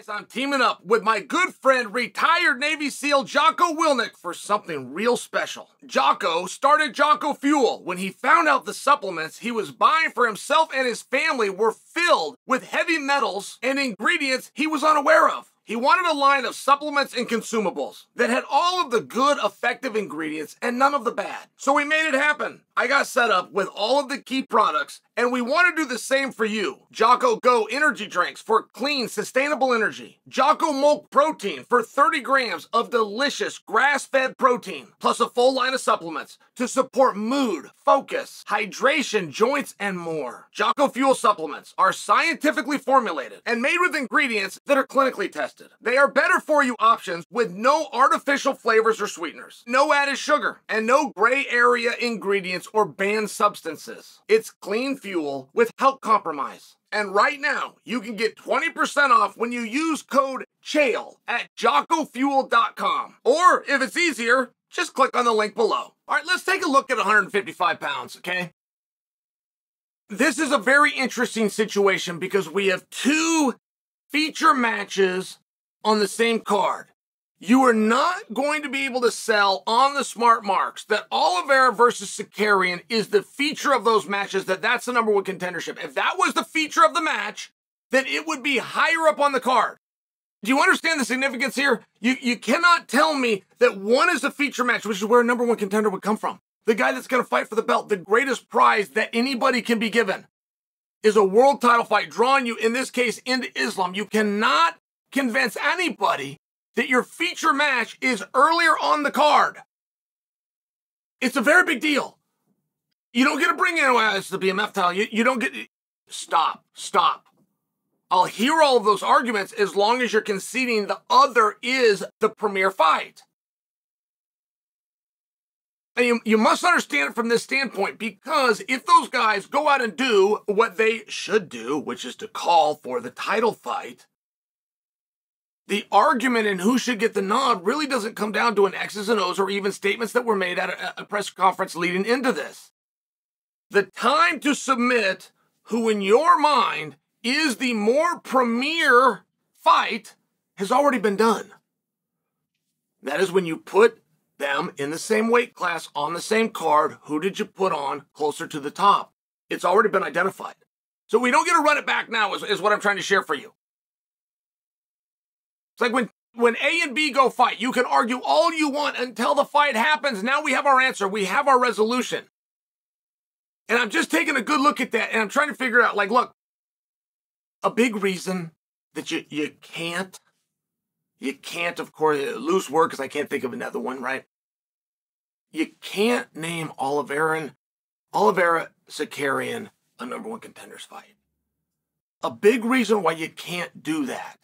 Guys, I'm teaming up with my good friend, retired Navy SEAL Jocko Willink for something real special. Jocko started Jocko Fuel when he found out the supplements he was buying for himself and his family were filled with heavy metals and ingredients he was unaware of. He wanted a line of supplements and consumables that had all of the good, effective ingredients and none of the bad. So we made it happen. I got set up with all of the key products, and we want to do the same for you. Jocko Go energy drinks for clean, sustainable energy. Jocko Milk Protein for 30 grams of delicious grass-fed protein, plus a full line of supplements to support mood, focus, hydration, joints, and more. Jocko Fuel supplements are scientifically formulated and made with ingredients that are clinically tested. They are better for you options with no artificial flavors or sweeteners, no added sugar, and no gray area ingredients or banned substances. It's clean fuel without compromise. And right now, you can get 20% off when you use code CHAEL at jockofuel.com. Or if it's easier, just click on the link below. All right, let's take a look at 155 pounds, okay? This is a very interesting situation because we have two feature matches on the same card. You are not going to be able to sell on the smart marks that Oliveira versus Sakarian is the feature of those matches, that's the number one contendership. If that was the feature of the match, then it would be higher up on the card. Do you understand the significance here? You cannot tell me that one is the feature match, which is where a number one contender would come from. The guy that's going to fight for the belt, the greatest prize that anybody can be given, is a world title fight, drawing you, in this case, into Islam. You cannot convince anybody that your feature match is earlier on the card. It's a very big deal. You don't get to bring in, well, it's the BMF title. You don't get, stop. I'll hear all of those arguments as long as you're conceding the other is the premier fight. And you must understand it from this standpoint, because if those guys go out and do what they should do, which is to call for the title fight, the argument in who should get the nod really doesn't come down to an X's and O's or even statements that were made at a press conference leading into this. The time to submit who in your mind is the more premier fight has already been done. That is when you put them in the same weight class on the same card. Who did you put on closer to the top? It's already been identified. So we don't get to run it back now is what I'm trying to share for you. It's like when A and B go fight, you can argue all you want until the fight happens. Now we have our answer. We have our resolution. And I'm just taking a good look at that, and I'm trying to figure out, like, look, a big reason that you can't, of course, loose word because I can't think of another one, right? You can't name Oliveira Sakarian a number one contenders fight. A big reason why you can't do that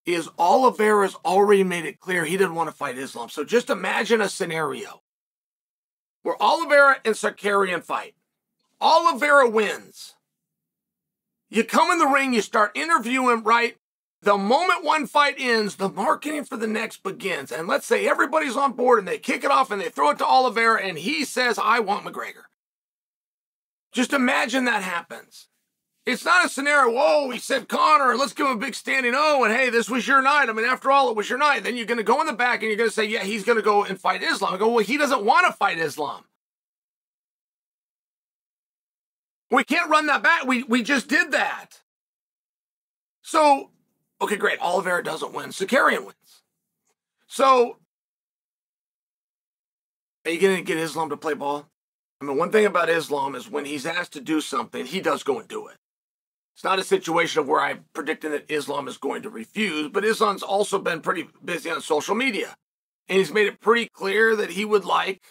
is Oliveira's already made it clear he didn't want to fight Islam. So just imagine a scenario where Oliveira and Sakarian fight. Oliveira wins. You come in the ring, you start interviewing, right? The moment one fight ends, the marketing for the next begins. And let's say everybody's on board and they kick it off and they throw it to Oliveira and he says, I want McGregor. Just imagine that happens. It's not a scenario, whoa, he said Conor, let's give him a big standing O, and hey, this was your night. I mean, after all, it was your night. Then you're going to go in the back and you're going to say, yeah, he's going to go and fight Islam. I go, well, he doesn't want to fight Islam. We can't run that back. We just did that. So, okay, great. Oliveira doesn't win. Sakarian wins. So, are you going to get Islam to play ball? I mean, one thing about Islam is when he's asked to do something, he does go and do it. It's not a situation of where I'm predicting that Islam is going to refuse, but Islam's also been pretty busy on social media. And he's made it pretty clear that he would like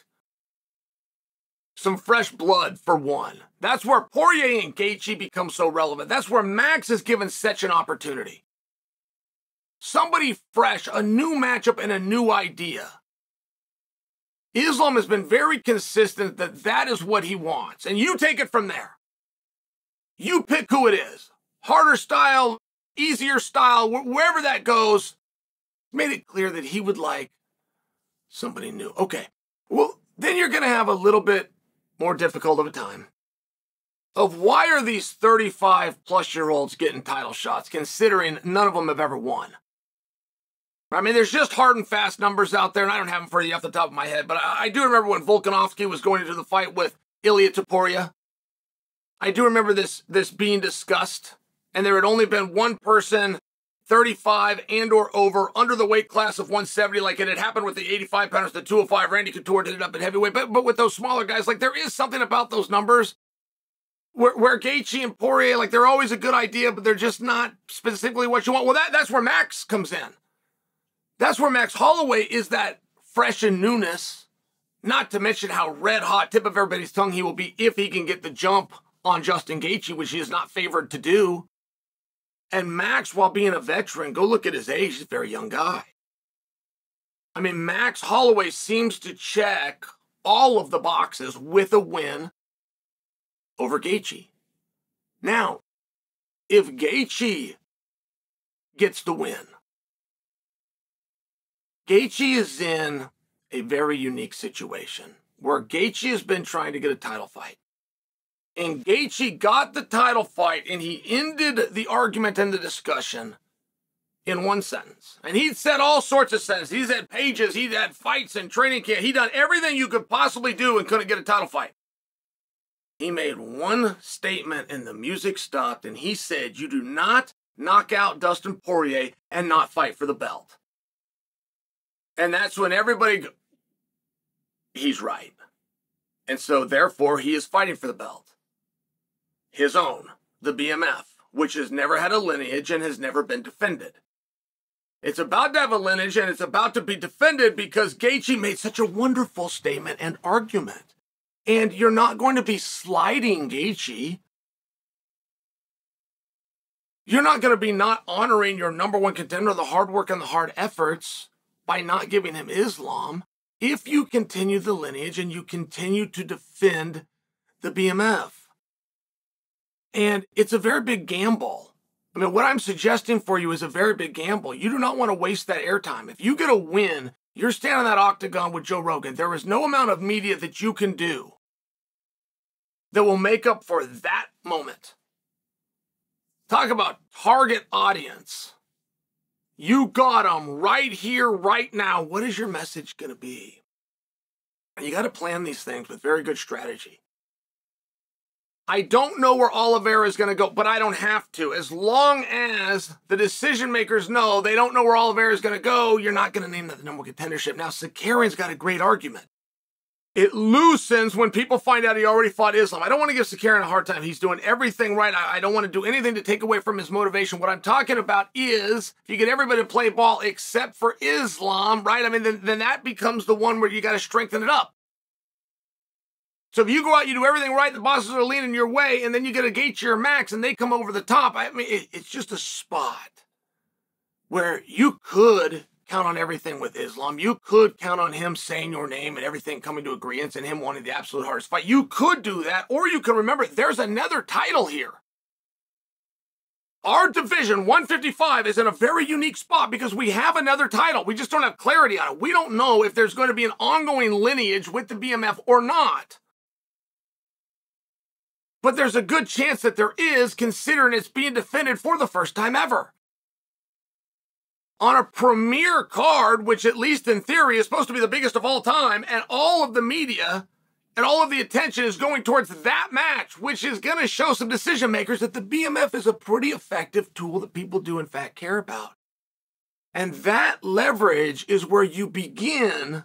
some fresh blood for one. That's where Poirier and Gaethje become so relevant. That's where Max is given such an opportunity. Somebody fresh, a new matchup and a new idea. Islam has been very consistent that that is what he wants. And you take it from there. You pick who it is. Harder style, easier style, wherever that goes. Made it clear that he would like somebody new. Okay, well, then you're going to have a little bit more difficult of a time of why are these 35-plus-year-olds getting title shots, considering none of them have ever won. I mean, there's just hard and fast numbers out there, and I don't have them for you off the top of my head, but I do remember when Volkanovski was going into the fight with Ilia Topuria. I do remember this being discussed, and there had only been one person 35 and or over under the weight class of 170, like it had happened with the 85 pounders, the 205. Randy Couture did it up at heavyweight, but with those smaller guys, like there is something about those numbers where Gaethje and Poirier, like they're always a good idea, but they're just not specifically what you want. Well, that's where Max comes in. That's where Max Holloway is that fresh and newness, not to mention how red hot, tip of everybody's tongue he will be if he can get the jump on Justin Gaethje, which he is not favored to do. And Max, while being a veteran, go look at his age, he's a very young guy. I mean, Max Holloway seems to check all of the boxes with a win over Gaethje. Now, if Gaethje gets the win, Gaethje is in a very unique situation where Gaethje has been trying to get a title fight. And Gaethje got the title fight, and he ended the argument and the discussion in one sentence. And he'd said all sorts of sentences. He's had pages, he'd had fights and training camp. He'd done everything you could possibly do and couldn't get a title fight. He made one statement, and the music stopped, and he said, "You do not knock out Dustin Poirier and not fight for the belt." And that's when everybody, he's right. And so, therefore, he is fighting for the belt. His own, the BMF, which has never had a lineage and has never been defended. It's about to have a lineage and it's about to be defended because Gaethje made such a wonderful statement and argument. And you're not going to be sliding Gaethje. You're not going to be not honoring your number one contender, the hard work and the hard efforts, by not giving him Islam if you continue the lineage and you continue to defend the BMF. And it's a very big gamble. I mean, what I'm suggesting for you is a very big gamble. You do not want to waste that airtime. If you get a win, you're standing in that octagon with Joe Rogan. There is no amount of media that you can do that will make up for that moment. Talk about target audience. You got them right here, right now. What is your message going to be? And you got to plan these things with very good strategy. I don't know where Oliveira is going to go, but I don't have to. As long as the decision makers know they don't know where Oliveira is going to go, you're not going to name that the number one contendership. Now, Sakarian's got a great argument. It loosens when people find out he already fought Islam. I don't want to give Sakarian a hard time. He's doing everything right. I don't want to do anything to take away from his motivation. What I'm talking about is if you get everybody to play ball except for Islam, right? I mean, then that becomes the one where you got to strengthen it up. So if you go out, you do everything right, the bosses are leaning your way, and then you get a Gaethje or Max, and they come over the top. I mean, it's just a spot where you could count on everything with Islam. You could count on him saying your name and everything coming to agreement and him wanting the absolute hardest fight. You could do that, or you can remember there's another title here. Our division, 155, is in a very unique spot because we have another title. We just don't have clarity on it. We don't know if there's going to be an ongoing lineage with the BMF or not. But there's a good chance that there is, considering it's being defended for the first time ever. On a premier card, which at least in theory is supposed to be the biggest of all time, and all of the media and all of the attention is going towards that match, which is going to show some decision makers that the BMF is a pretty effective tool that people do in fact care about. And that leverage is where you begin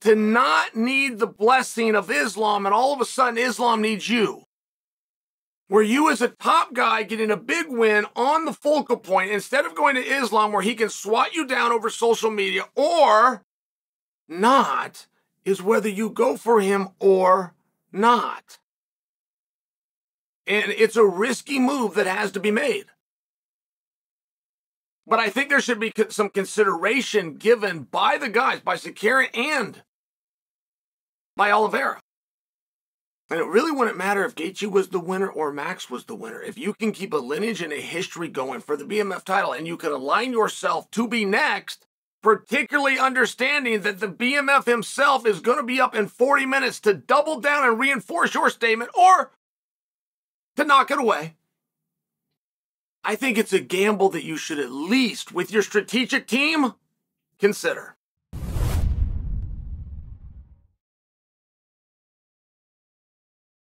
to not need the blessing of Islam, and all of a sudden Islam needs you. Where you as a top guy getting a big win on the focal point instead of going to Islam where he can swat you down over social media or not is whether you go for him or not. And it's a risky move that has to be made. But I think there should be some consideration given by the guys, by Sakarian and by Oliveira. And it really wouldn't matter if Gaethje was the winner or Max was the winner. If you can keep a lineage and a history going for the BMF title and you can align yourself to be next, particularly understanding that the BMF himself is going to be up in 40 minutes to double down and reinforce your statement, or to knock it away. I think it's a gamble that you should at least, with your strategic team, consider.